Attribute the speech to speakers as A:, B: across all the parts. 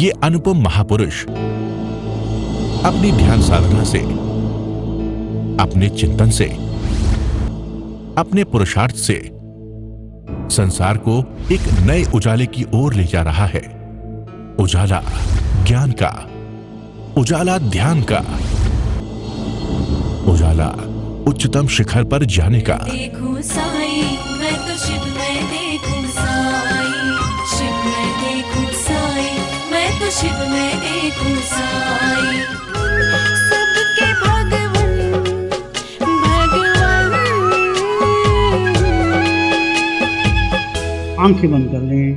A: ये अनुपम महापुरुष अपनी ध्यान साधना से, अपने चिंतन से, अपने पुरुषार्थ से संसार को एक नए उजाले की ओर ले जा रहा है। उजाला ज्ञान का, उजाला ध्यान का, उजाला उच्चतम शिखर पर जाने का।
B: देखूं साई, मैं तो शिव में देखूं साई, शिव में देखूं साई, मैं तो शिव में देखूं साई। सबके भगवन भगवन।
C: आंखें बंद कर लें,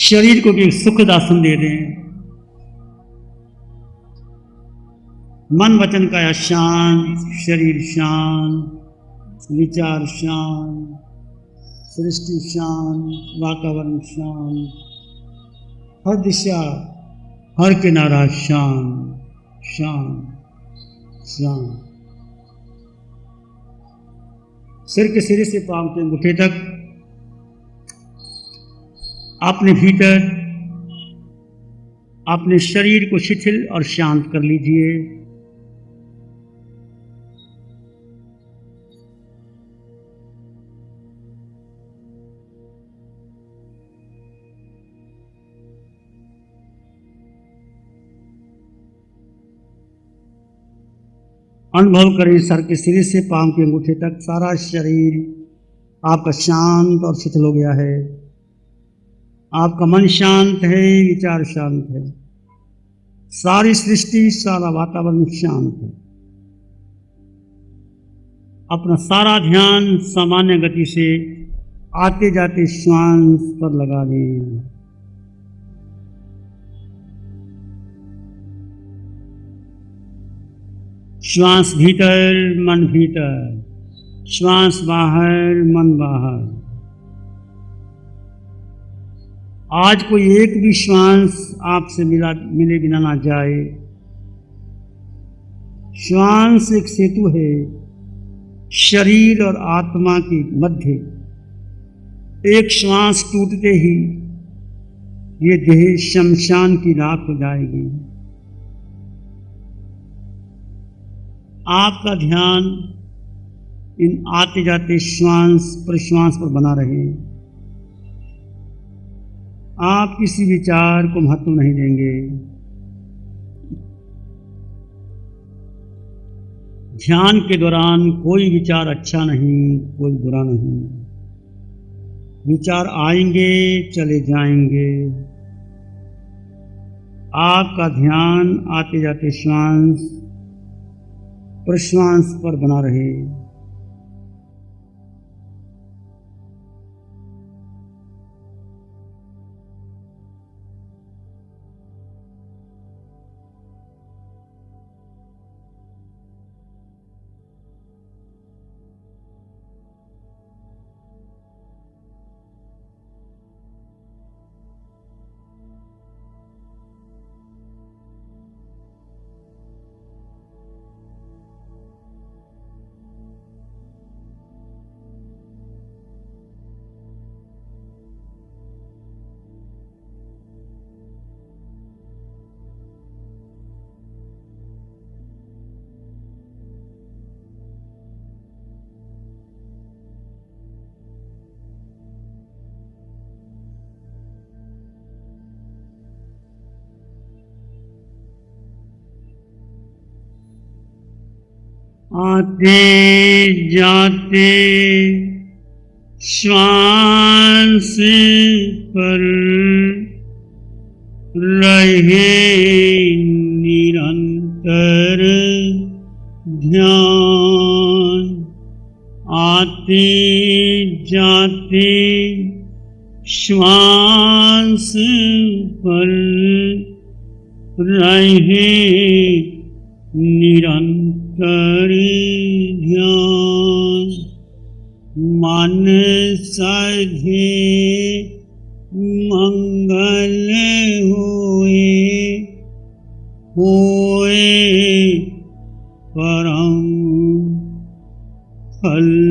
C: शरीर को भी एक सुखद आसन दे दें। मन वचन काया शांत, शरीर शांत, विचार शांत, सृष्टि शांत, वातावरण शांत, हर दिशा हर किनारा शांत शांत शांत। सिर के सिरे से पांव के अंगूठे तक अपने भीतर अपने शरीर को शिथिल और शांत कर लीजिए। अनुभव करें, सर के सिरे से पांव के अंगूठे तक सारा शरीर आपका शांत और शिथिल हो गया है। आपका मन शांत है, विचार शांत है, सारी सृष्टि, सारा वातावरण शांत है। अपना सारा ध्यान सामान्य गति से आते जाते श्वास पर लगा दें। श्वास भीतर, मन भीतर, श्वास बाहर, मन बाहर। आज कोई एक भी श्वास आपसे मिले बिना ना जाए। श्वास एक सेतु है शरीर और आत्मा के मध्य। एक श्वास टूटते ही ये देह शमशान की राख हो जाएगी। आपका ध्यान इन आते जाते श्वास प्रश्वास पर बना रहे। आप किसी विचार को महत्व नहीं देंगे। ध्यान के दौरान कोई विचार अच्छा नहीं, कोई बुरा नहीं। विचार आएंगे, चले जाएंगे। आपका ध्यान आते जाते श्वास प्रश्वास पर बना रहे। आते जाते श्वास पर रहे निरंतर ध्यान। आते जाते श्वास पर रहे निरंतर ध्यान। मन सधे मंगल होए परम कल्याण।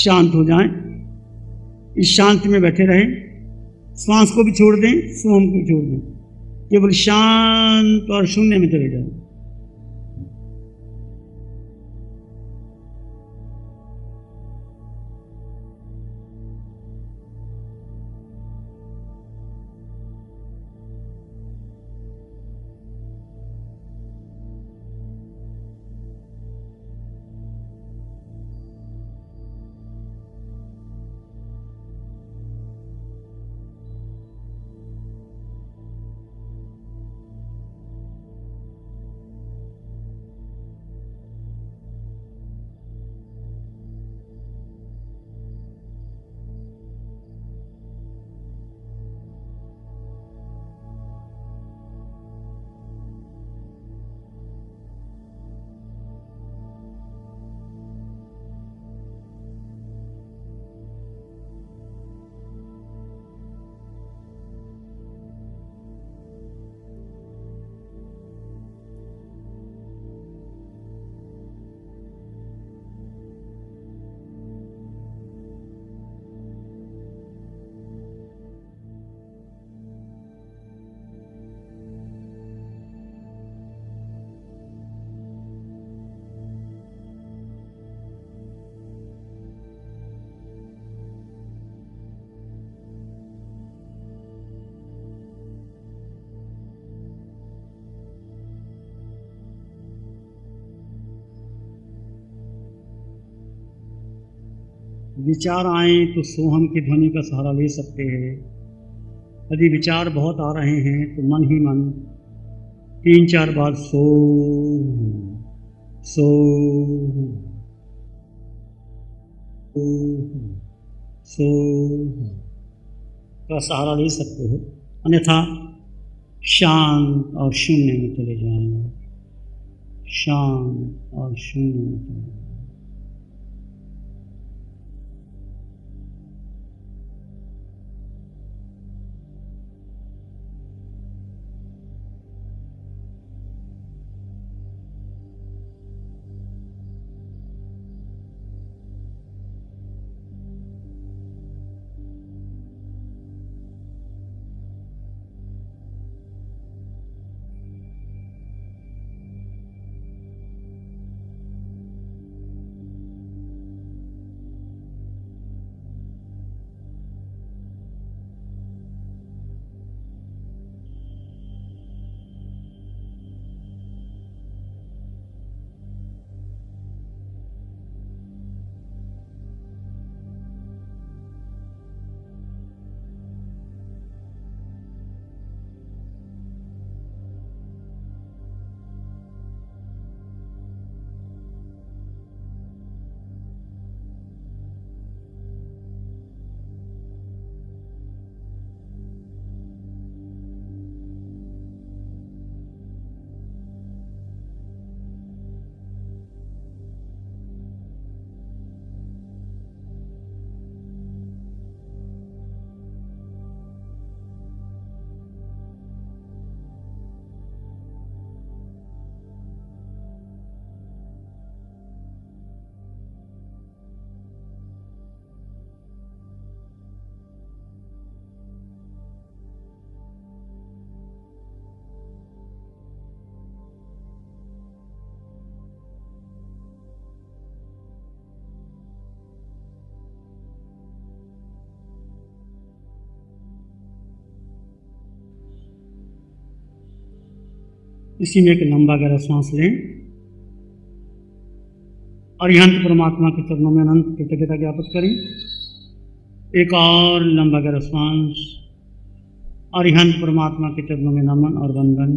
C: शांत हो जाएं, इस शांति में बैठे रहें, श्वास को भी छोड़ दें, सोहम को भी छोड़ दें, केवल शांत और शून्य में चले जाएं। विचार आए तो सोहम की ध्वनि का सहारा ले सकते हैं। यदि विचार बहुत आ रहे हैं तो मन ही मन 3-4 बार सो सो सो का सहारा ले सकते हैं, अन्यथा शांत और शून्य में चले जाएंगे, शांत और शून्य में चले जाएंगे। इसी में एक लंबा गहरा सांस लें और अरिहंत परमात्मा के चरणों में अनंत कृतज्ञता ज्ञापित करें। एक और लंबा गहरा सांस, अरिहंत परमात्मा के चरणों में नमन और वंदन।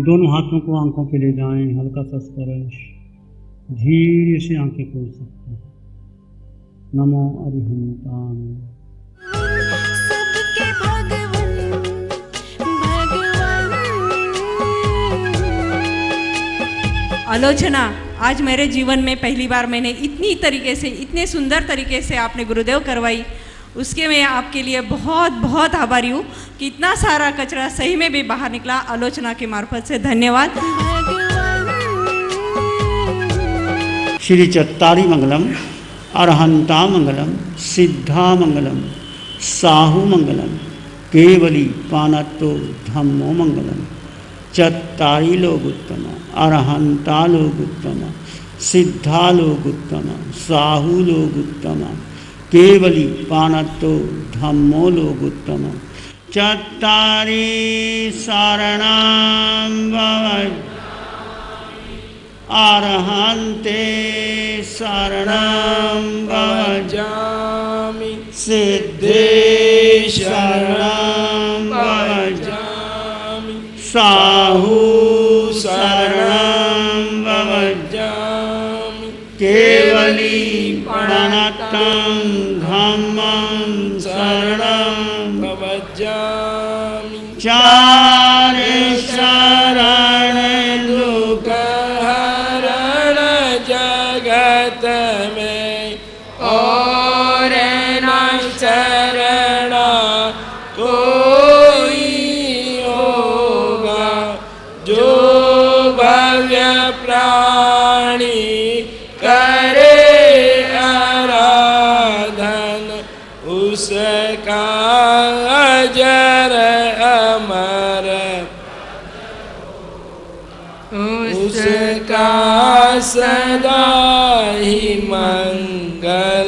C: दोनों हाथों को आंखों पे ले जाएं, हल्का सा स्पर्श, धीरे से आंखें खोल सकते हैं। नमो अरिहंताय।
B: सबके भगवन
D: आलोचना, आज मेरे जीवन में पहली बार मैंने इतनी तरीके से, इतने सुंदर तरीके से आपने गुरुदेव करवाई, उसके मैं आपके लिए बहुत बहुत आभारी हूँ कि इतना सारा कचरा सही में भी बाहर निकला आलोचना के मार्फत से। धन्यवाद।
C: श्री चत्तारी मंगलम। अरहंतामंगलम सिद्धामंगलम साहुमंगलम केवली पानत्तो धम्मो मंगलम चत्तारी लोगुत्तम अरहंता लोगुत्तम सिद्धा लोगुत्तम साहु लोगुत्तम केवली पानत्तो धम्मो लोगुत्तम चत्तारी शरणं भवति अरहन्ते शरणं भजामि सिद्धे शरणं भजामि साहु शरणं भजामि केवली प्रणतं धम्मं शरणं भजामि चार शरण दुख हरण जगत में और न शरण कोई होगा जो भव्य प्राणी करे आराधन उसका अजर अमर उसका सदा ही मंगल